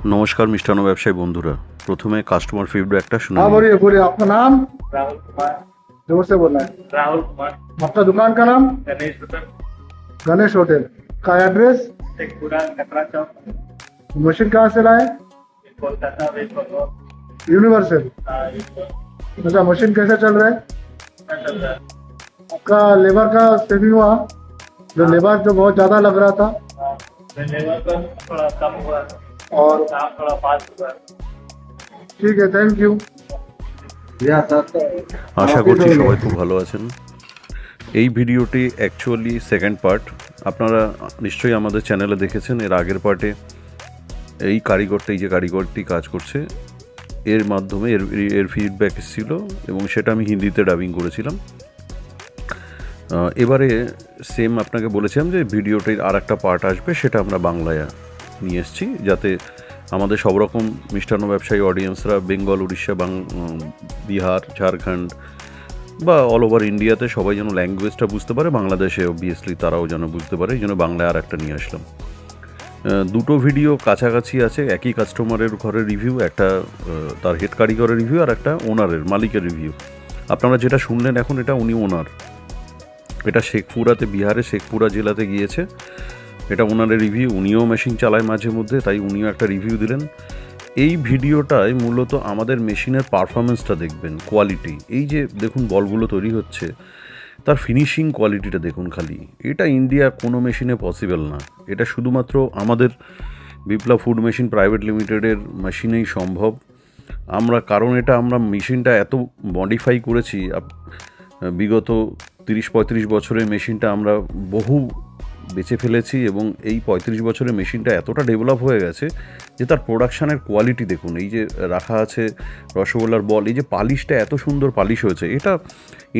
नमस्कार मिष्टान्न व्यवसायी बंधुरा प्रथमे कास्टमार फीडबैकটা শুনে हाँ নিন। बोलिए बोलिए, आपका नाम? राहुल कुमार। जोर से बोलना है। राहुल कुमार। आपका दुकान का नाम? गणेश होटल। गणेश होटल का एड्रेस? शेखपुरा कटरा चौक। मशीन कहाँ से लाए? कोलकाता वेस्ट बंगाल। यूनिवर्सल। अच्छा, मशीन कैसे चल रहा है? चल रहा है। आपका लेबर का सेविंग हुआ? जो लेबर जो बहुत ज्यादा लग रहा था लेबर का थोड़ा कम हुआ और काम थोड़ा फास्ट हुआ। ठीक है, थैंक यू। আশা করছি সবাই খুব ভালো আছেন। এই ভিডিওটি অ্যাকচুয়ালি সেকেন্ড পার্ট। আপনারা নিশ্চয়ই আমাদের চ্যানেলে দেখেছেন এর আগের পার্টে এই যে কারিগরটি কাজ করছে এর মাধ্যমে এর ফিডব্যাক এসেছিল এবং সেটা আমি হিন্দিতে ডাবিং করেছিলাম। এবারে সেম আপনাকে বলেছিলাম যে ভিডিওটির আর একটা পার্ট আসবে, সেটা আমরা বাংলায় নিয়ে এসেছি যাতে আমাদের সব রকম মিষ্টান্ন ব্যবসায়ী অডিয়েন্সরা বেঙ্গল, উড়িষ্যা, বিহার, ঝাড়খণ্ড বা অল ওভার ইন্ডিয়াতে সবাই যেন ল্যাঙ্গুয়েজটা বুঝতে পারে, বাংলাদেশে অবভিয়াসলি তারাও যেন বুঝতে পারে, এই জন্য বাংলায় আর একটা নিয়ে আসলাম। দুটো ভিডিও কাছাকাছি আছে, একই কাস্টমারের ঘরের রিভিউ, একটা তার হেড কারিগরের রিভিউ আর একটা ওনারের মালিকের রিভিউ। আপনারা যেটা শুনলেন এখন এটা উনি ওনার, এটা শেখপুরাতে, বিহারে শেখপুরা জেলাতে গিয়েছে, এটা ওনারের রিভিউ। উনিও মেশিন চালায় মাঝে মধ্যে, তাই উনিও একটা রিভিউ দিলেন। এই ভিডিওটায় মূলত আমাদের মেশিনের পারফরমেন্সটা দেখবেন, কোয়ালিটি। এই যে দেখুন বলগুলো তৈরি হচ্ছে, তার ফিনিশিং কোয়ালিটিটা দেখুন খালি। এটা ইন্ডিয়ার কোনো মেশিনে পসিবল না, এটা শুধুমাত্র আমাদের বিপ্লব ফুড মেশিন প্রাইভেট লিমিটেডের মেশিনেই সম্ভব। কারণ আমরা মেশিনটা এত মডিফাই করেছি, বিগত 30-35 বছরের মেশিনটা আমরা বহু বেঁচে ফেলেছি এবং এই 35 বছরের মেশিনটা এতটা ডেভেলপ হয়ে গেছে যে তার প্রোডাকশানের কোয়ালিটি দেখুন। এই যে রাখা আছে রসগোল্লার বল, এই যে পালিশটা এত সুন্দর পালিশ হয়েছে, এটা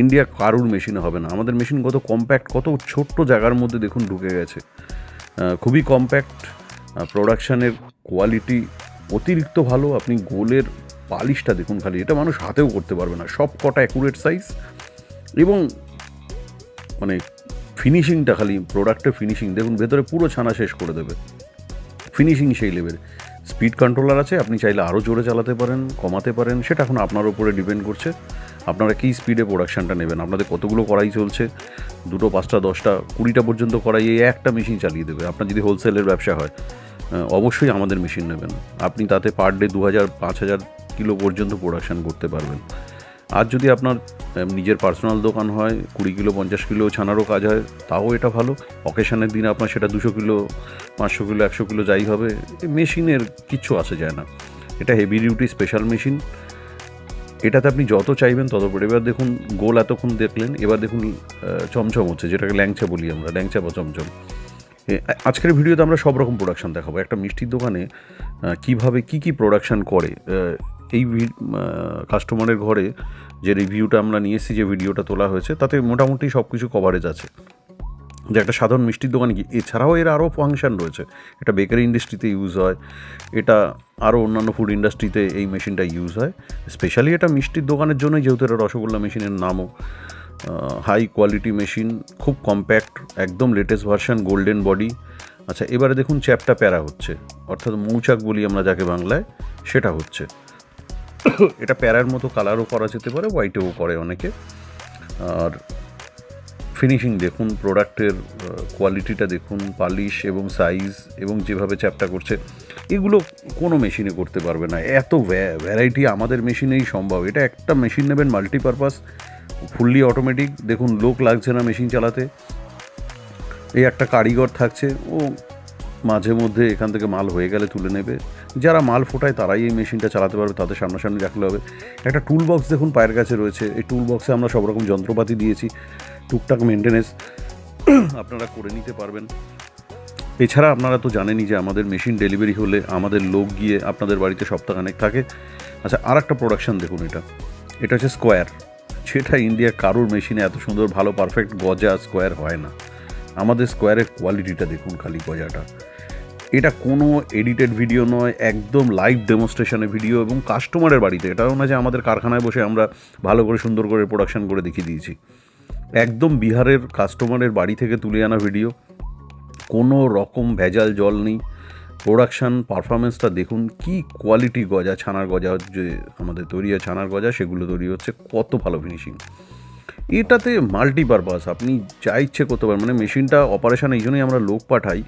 ইন্ডিয়া কারুর মেশিনে হবে না। আমাদের মেশিন কত কম্প্যাক্ট, কত ছোট্ট জায়গার মধ্যে দেখুন ঢুকে গেছে, খুবই কম্প্যাক্ট। প্রোডাকশানের কোয়ালিটি অতিরিক্ত ভালো। আপনি গোলের পালিশটা দেখুন খালি, এটা মানুষ হাতেও করতে পারবে না, সব কটা অ্যাকুরেট সাইজ এবং মানে ফিনিশিংটা খালি, প্রোডাক্টের ফিনিশিং দেখুন, ভেতরে পুরো ছানা শেষ করে দেবে, ফিনিশিং সেই লেভেল। স্পিড কন্ট্রোলার আছে, আপনি চাইলে আরও জোরে চালাতে পারেন, কমাতে পারেন, সেটা এখন আপনার উপরে ডিপেন্ড করছে আপনারা কী স্পিডে প্রোডাকশানটা নেবেন। আপনাদের কতগুলো কড়াই চলছে, 2, 5, 10, 20টা পর্যন্ত কড়াই এই একটা মেশিন চালিয়ে দেবে। আপনার যদি হোলসেলের ব্যবসা হয় অবশ্যই আমাদের মেশিন নেবেন, আপনি তাতে পার ডে 2000-5000 কিলো পর্যন্ত প্রোডাকশান করতে পারবেন। আর যদি আপনার নিজের পার্সোনাল দোকান হয়, 20 কিলো 50 কিলো ছানারও কাজ হয়, তাও এটা ভালো। অকেশনের দিনে আপনার সেটা 200 কিলো 500 কিলো 100 কিলো যাই হবে, মেশিনের কিচ্ছু আসে যায় না। এটা হেভি ডিউটি স্পেশাল মেশিন, এটাতে আপনি যত চাইবেন তত পড়ে। এবার দেখুন গোল এতক্ষণ দেখলেন, এবার দেখুন চমচম হচ্ছে, যেটাকে ল্যাংচা বলি আমরা, ল্যাংচা বা চমচম। আজকের ভিডিওতে আমরা সব রকম প্রোডাকশান দেখাবো। একটা মিষ্টির দোকানে কীভাবে কী প্রোডাকশান করে, এই কাস্টমারের ঘরে যে রিভিউটা আমরা নিয়ে এসেছি, যে ভিডিওটা তোলা হয়েছে, তাতে মোটামুটি সব কিছু কভারেজ আছে। যে একটা সাধারণ মিষ্টির দোকানে কি, এছাড়াও এর আরও ফাংশন রয়েছে। এটা বেকারি ইন্ডাস্ট্রিতে ইউজ হয়, এটা আরও অন্যান্য ফুড ইন্ডাস্ট্রিতে এই মেশিনটা ইউজ হয়। স্পেশালি এটা মিষ্টির দোকানের জন্যই, যেহেতু এটা রসগোল্লা মেশিনের নামও। হাই কোয়ালিটি মেশিন, খুব কম্প্যাক্ট, একদম লেটেস্ট ভার্সন, গোল্ডেন বডি। আচ্ছা, এবারে দেখুন চ্যাপটা প্যারা হচ্ছে, অর্থাৎ মৌচাক বলি আমরা যাকে বাংলায়, সেটা হচ্ছে। এটা প্যারার মতো কালারও করা যেতে পারে, হোয়াইটেও করে অনেকে। আর ফিনিশিং দেখুন, প্রোডাক্টের কোয়ালিটিটা দেখুন, পালিশ এবং সাইজ এবং যেভাবে চ্যাপটা করছে, এগুলো কোনো মেশিনে করতে পারবে না। এত ভ্যারাইটি আমাদের মেশিনেই সম্ভব। এটা একটা মেশিন নেবেন মাল্টিপারপাস, ফুললি অটোমেটিক, দেখুন লোক লাগছে না মেশিন চালাতে। এই একটা কারিগর থাকছে, ও মাঝে মধ্যে এখান থেকে মাল হয়ে গেলে তুলে নেবে। যারা মাল ফোটায় তারাই এই মেশিনটা চালাতে পারবে, তাদের সামনাসামনি রাখলে হবে। একটা টুল বক্স দেখুন পায়ের কাছে রয়েছে, এই টুল বক্সে আমরা সব রকম যন্ত্রপাতি দিয়েছি, টুকটাক মেনটেনেন্স আপনারা করে নিতে পারবেন। এছাড়া আপনারা তো জানেনই যে আমাদের মেশিন ডেলিভারি হলে আমাদের লোক গিয়ে আপনাদের বাড়িতে সপ্তাহখানেক থাকে। আচ্ছা, আর একটা প্রোডাকশান দেখুন, এটা হচ্ছে স্কোয়ার, সেটা ইন্ডিয়া কারুর মেশিনে এত সুন্দর ভালো পারফেক্ট গজা স্কোয়ার হয় না। আমাদের স্কোয়ারের কোয়ালিটিটা দেখুন খালি, গজাটা। এটা কোনো এডিটেড ভিডিও নয়, একদম লাইভ ডেমনস্ট্রেশনের ভিডিও এবং কাস্টমারের বাড়িতে। এটাও না যে আমাদের কারখানায় বসে আমরা ভালো করে সুন্দর করে প্রোডাকশান করে দেখিয়ে দিয়েছি, একদম বিহারের কাস্টমারের বাড়ি থেকে তুলে আনা ভিডিও, কোনো রকম ভেজাল জল নেই, প্রোডাকশান পারফরমেন্সটা দেখুন, কি কোয়ালিটি গজা, ছানার গজা যে আমাদের তৈরি হয় ছানার গজা, সেগুলো তৈরি হচ্ছে, কত ভালো ফিনিশিং। এটাতে মাল্টিপারপাস, আপনি যা ইচ্ছে করতে পারেন। মানে মেশিনটা অপারেশন এই জন্যই আমরা লোক পাঠাই,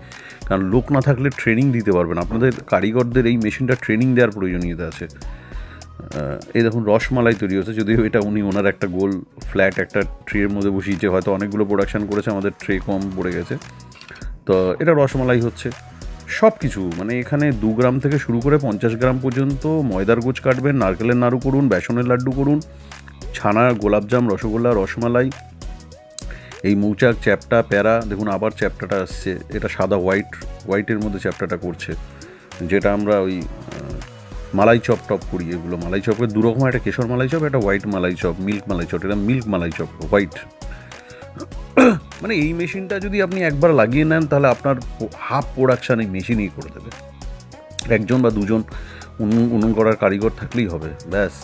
কারণ লোক না থাকলে ট্রেনিং দিতে পারবেন। আপনাদের কারিগরদের এই মেশিনটা ট্রেনিং দেওয়ার প্রয়োজনীয়তা আছে। এই দেখুন রসমালাই তৈরি হচ্ছে, যদিও এটা ওনার একটা গোল ফ্ল্যাট একটা ট্রের মধ্যে বসিয়েছে, হয়তো অনেকগুলো প্রোডাকশান করেছে, আমাদের ট্রে কম পড়ে গেছে, তো এটা রসমালাই হচ্ছে। সব কিছু মানে এখানে 2 গ্রাম থেকে শুরু করে 50 গ্রাম পর্যন্ত ময়দার গোছ কাটবেন, নারকেলের নাড়ু করুন, বেসনের লাড্ডু করুন, ছানা, গোলাপজাম, রসগোল্লা, রসমালাই, এই মৌচাক, চ্যাপটা, প্যারা। দেখুন আবার চ্যাপটাটা আসছে, এটা সাদা হোয়াইটের মধ্যে চ্যাপটাটা করছে, যেটা আমরা ওই মালাই চপ টপ করি। এগুলো মালাই চপের দুরকম, একটা কেশর মালাই চপ, একটা হোয়াইট মালাই চপ, মিল্ক মালাই চপ। এটা মিল্ক মালাই চপ হোয়াইট। মানে এই মেশিনটা যদি আপনি একবার লাগিয়ে নেন তাহলে আপনার হাফ প্রোডাকশান এই মেশিনই করে দেবে। একজন বা দুজন উনুন করার কারিগর থাকলেই হবে, ব্যাস।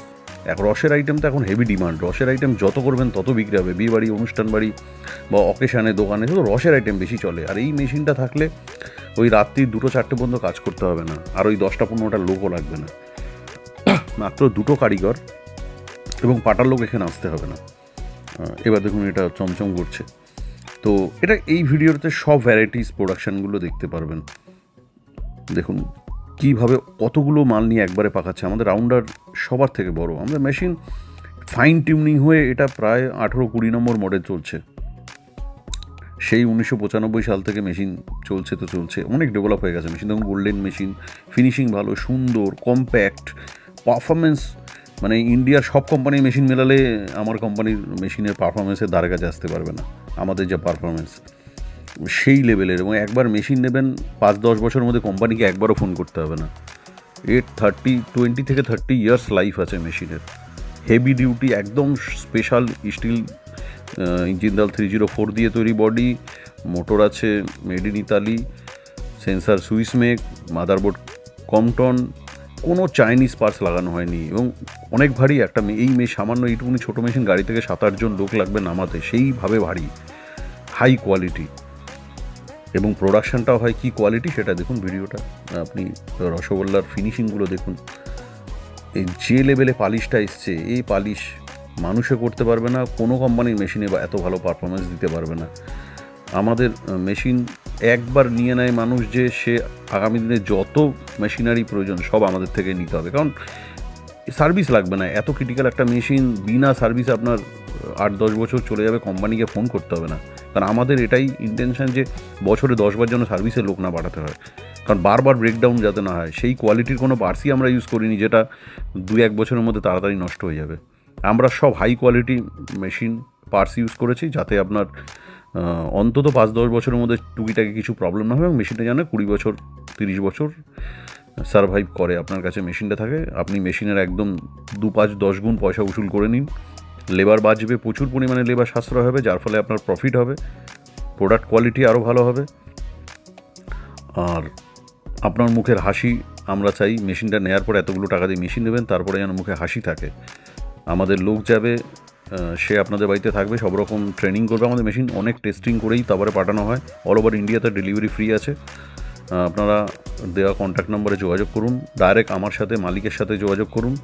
রসের আইটেম তো এখন হেভি ডিমান্ড, রসের আইটেম যত করবেন তত বিক্রি হবে। বিয়ে বাড়ি, অনুষ্ঠান বাড়ি বা অকেশানে দোকানে শুধু রসের আইটেম বেশি চলে। আর এই মেশিনটা থাকলে ওই রাত্রি 2-4টে পর্যন্ত কাজ করতে হবে না, আর ওই 10টা-15টা লোকও লাগবে না, মাত্র 2টো কারিগর এবং পাটার লোক এখানে আসতে হবে না। এবার দেখুন এটা চমচম করছে। তো এটা এই ভিডিওতে সব ভ্যারাইটিস প্রোডাকশানগুলো দেখতে পারবেন। দেখুন কীভাবে কতগুলো মাল নিয়ে একবারে পাকাচ্ছে। আমাদের রাউন্ডার সবার থেকে বড়। আমাদের মেশিন ফাইন টিউনিং হয়ে এটা প্রায় 18-20 নম্বর মডেল চলছে। সেই 1995 সাল থেকে মেশিন চলছে, তো চলছে, অনেক ডেভেলপ হয়ে গেছে মেশিন। দেখুন গোল্ডেন মেশিন, ফিনিশিং ভালো, সুন্দর, কম্প্যাক্ট, পারফরমেন্স। মানে ইন্ডিয়ার সব কোম্পানির মেশিন মেলালে আমার কোম্পানির মেশিনের পারফরমেন্সের ধারে কাছে আসতে পারবে না। আমাদের যে পারফরমেন্স সেই লেভেলের, এবং একবার মেশিন নেবেন 5-10 বছরের মধ্যে কোম্পানিকে একবারও ফোন করতে হবে না। 20 থেকে 30 ইয়ার্স লাইফ আছে মেশিনের। হেভি ডিউটি, একদম স্পেশাল স্টিল জিন্দাল 304 দিয়ে তৈরি বডি, মোটর আছে made in Italy, sensor Swiss make, motherboard কমটন, কোনো চাইনিজ পার্টস লাগানো হয়নি। এবং অনেক ভারী একটা সামান্য এইটুকুনি ছোটো মেশিন গাড়ি থেকে 7-8 জন লোক লাগবে নামাতে, সেইভাবে ভারী, হাই কোয়ালিটি। এবং প্রোডাকশানটাও হয় কী কোয়ালিটি সেটা দেখুন ভিডিওটা। আপনি রসগোল্লার ফিনিশিংগুলো দেখুন, এই যে লেভেলে পালিশটা এসছে, এই পালিশ মানুষে করতে পারবে না, কোনো কোম্পানির মেশিনে বা এত ভালো পারফরমেন্স দিতে পারবে না। আমাদের মেশিন একবার নিয়ে নেয় মানুষ, যে সে আগামী দিনে যত মেশিনারি প্রয়োজন সব আমাদের থেকে নিতে হবে, কারণ সার্ভিস লাগবে না। এত ক্রিটিক্যাল একটা মেশিন বিনা সার্ভিসে আপনার 8-10 বছর চলে যাবে, কোম্পানিকে ফোন করতে হবে না। কারণ আমাদের এটাই ইন্টেনশন যে বছরে 10 বার যেন সার্ভিসের লোক না পাঠাতে হয়, কারণ বারবার ব্রেকডাউন যাতে না হয়। সেই কোয়ালিটির কোনো পার্টসই আমরা ইউজ করিনি যেটা 2-1 বছরের মধ্যে তাড়াতাড়ি নষ্ট হয়ে যাবে। আমরা সব high quality machine parts use করেছি, যাতে আপনার অন্তত 5-10 বছরের মধ্যে টুকিটাকি কিছু প্রবলেম না হয়, এবং মেশিনটা যেন 20 বছর 30 বছর সারভাইভ করে আপনার কাছে মেশিনটা থাকে। আপনি মেশিনের একদম 2-5-10 গুণ পয়সা উসুল করে নিন, লেবার বাঁচবে, প্রচুর পরিমাণে লেবার সাশ্রয় হবে, যার ফলে আপনার প্রফিট হবে, প্রোডাক্ট কোয়ালিটি আরও ভালো হবে। আর আপনার মুখের হাসি আমরা চাই, মেশিনটা নেওয়ার পর এতগুলো টাকা দিয়ে মেশিন নেবেন, তারপরে যেন মুখে হাসি থাকে। আমাদের লোক যাবে, সে আপনাদের বাড়িতে থাকবে, সব রকম ট্রেনিং করবে। আমাদের মেশিন অনেক টেস্টিং করেই তারপরে পাঠানো হয়। অল ওভার ইন্ডিয়াতে ডেলিভারি ফ্রি আছে। আপনারা দেওয়া কন্ট্যাক্ট নম্বরে যোগাযোগ করুন, ডাইরেক্ট আমার সাথে, মালিকের সাথে যোগাযোগ করুন।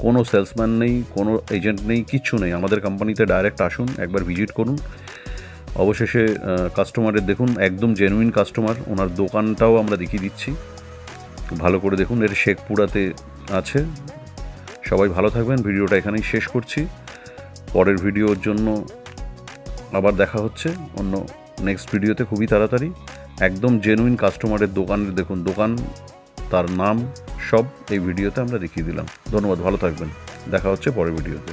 কোনো সেলসম্যান নেই, কোনো এজেন্ট নেই, কিচ্ছু নেই। আমাদের কোম্পানিতে ডাইরেক্ট আসুন, একবার ভিজিট করুন। অবশেষে কাস্টমারের দেখুন, একদম জেনুইন কাস্টমার। ওনার দোকানটাও আমরা দেখিয়ে দিচ্ছি, ভালো করে দেখুন। এর শেখপুরাতে আছে। সবাই ভালো থাকবেন। ভিডিওটা এখানেই শেষ করছি। পরের ভিডিওর জন্য আবার দেখা হচ্ছে অন্য নেক্সট ভিডিওতে খুবই তাড়াতাড়ি। একদম জেনুইন কাস্টমারের দোকানের দেখুন, দোকান, তার নাম সব এই ভিডিওতে আমরা দেখিয়ে দিলাম। ধন্যবাদ, ভালো থাকবেন। দেখা হচ্ছে পরের ভিডিওতে।